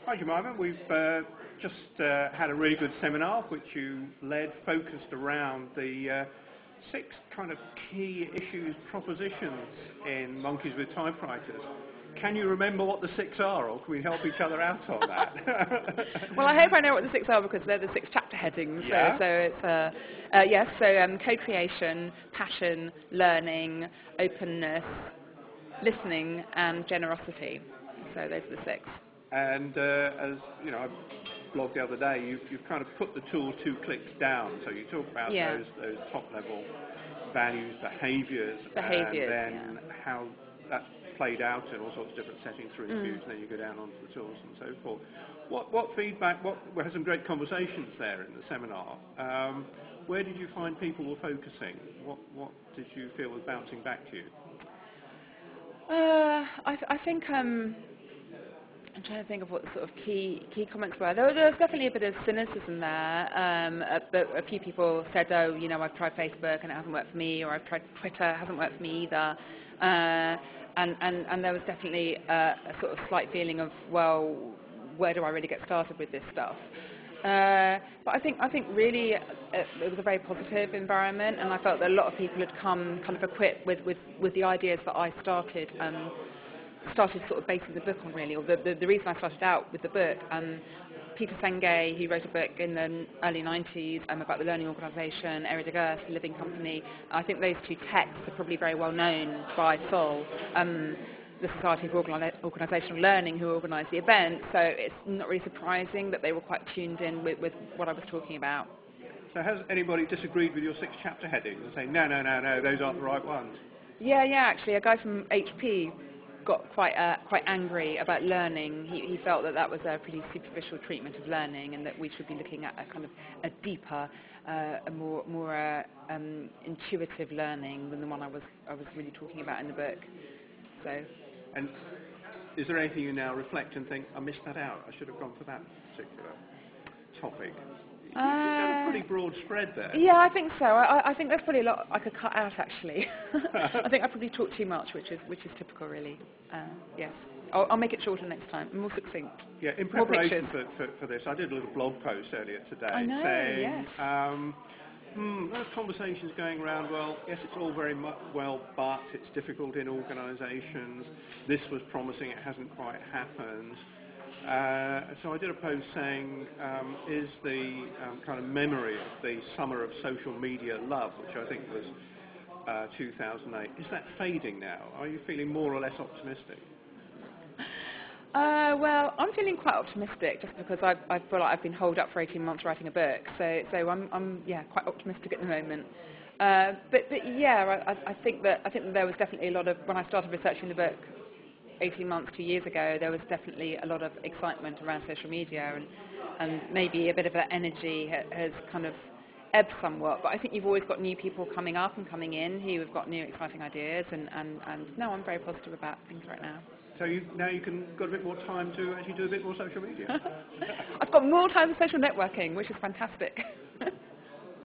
Hi Jemima, we've just had a really good seminar which you led, focused around the 6 kind of key issues, propositions in Monkeys with Typewriters. Can you remember what the 6 are, or can we help each other out on that? Well, I hope I know what the 6 are because they're the 6 chapter headings. Yeah. So it's co-creation, passion, learning, openness, listening, and generosity. So those are the 6. And as you know, I blogged the other day, you've kind of put the tool 2 clicks down. So you talk about those top level values, behaviours, and then how that's played out in all sorts of different settings through interviews, and then you go down onto the tools and so forth. What feedback? We had some great conversations there in the seminar. Where did you find people were focusing? What did you feel was bouncing back to you? I think I'm trying to think of what the sort of key comments were. There was definitely a bit of cynicism there. But a few people said, "Oh, you know, I've tried Facebook and it hasn't worked for me," or "I've tried Twitter, it hasn't worked for me either." And there was definitely a sort of slight feeling of, well, where do I really get started with this stuff? But I think really it was a very positive environment, and I felt that a lot of people had come kind of equipped with the ideas that I started sort of basing the book on, really, or the reason I started out with the book. Peter Senge, he wrote a book in the early 90s about the learning organisation, Area de Gerst, the Living Company. I think those 2 texts are probably very well known by SOL, the Society for Organisational Learning, who organised the event, so it's not really surprising that they were quite tuned in with what I was talking about. So has anybody disagreed with your 6 chapter headings and saying, no, those aren't the right ones? Yeah, actually, a guy from HP got quite angry about learning. He felt that was a pretty superficial treatment of learning, and that we should be looking at a kind of a deeper, a more intuitive learning than the one I was really talking about in the book. So. And is there anything you now reflect and think, I missed that out, I should have gone for that particular topic? You've got a pretty broad spread there. Yeah, I think so. I think there's probably a lot I could cut out, actually. I think I probably talk too much, which is typical, really. Yes. I'll make it shorter next time, more succinct. Yeah, in preparation for this, I did a little blog post earlier today saying, there's conversations going around, well, yes, it's all very well, but it's difficult in organisations. This was promising, it hasn't quite happened. So I did a post saying, is the kind of memory of the summer of social media love, which I think was 2008, is that fading now? Are you feeling more or less optimistic? Well, I'm feeling quite optimistic just because I feel like I've been holed up for 18 months writing a book, so I'm quite optimistic at the moment. But yeah, I think that there was definitely a lot of, when I started researching the book 18 months, 2 years ago, there was definitely a lot of excitement around social media, and maybe a bit of that energy has kind of ebbed somewhat. But I think you've always got new people coming up and coming in who have got new exciting ideas, and no, I'm very positive about things right now. So now you got a bit more time to actually do a bit more social media. I've got more time for social networking, which is fantastic.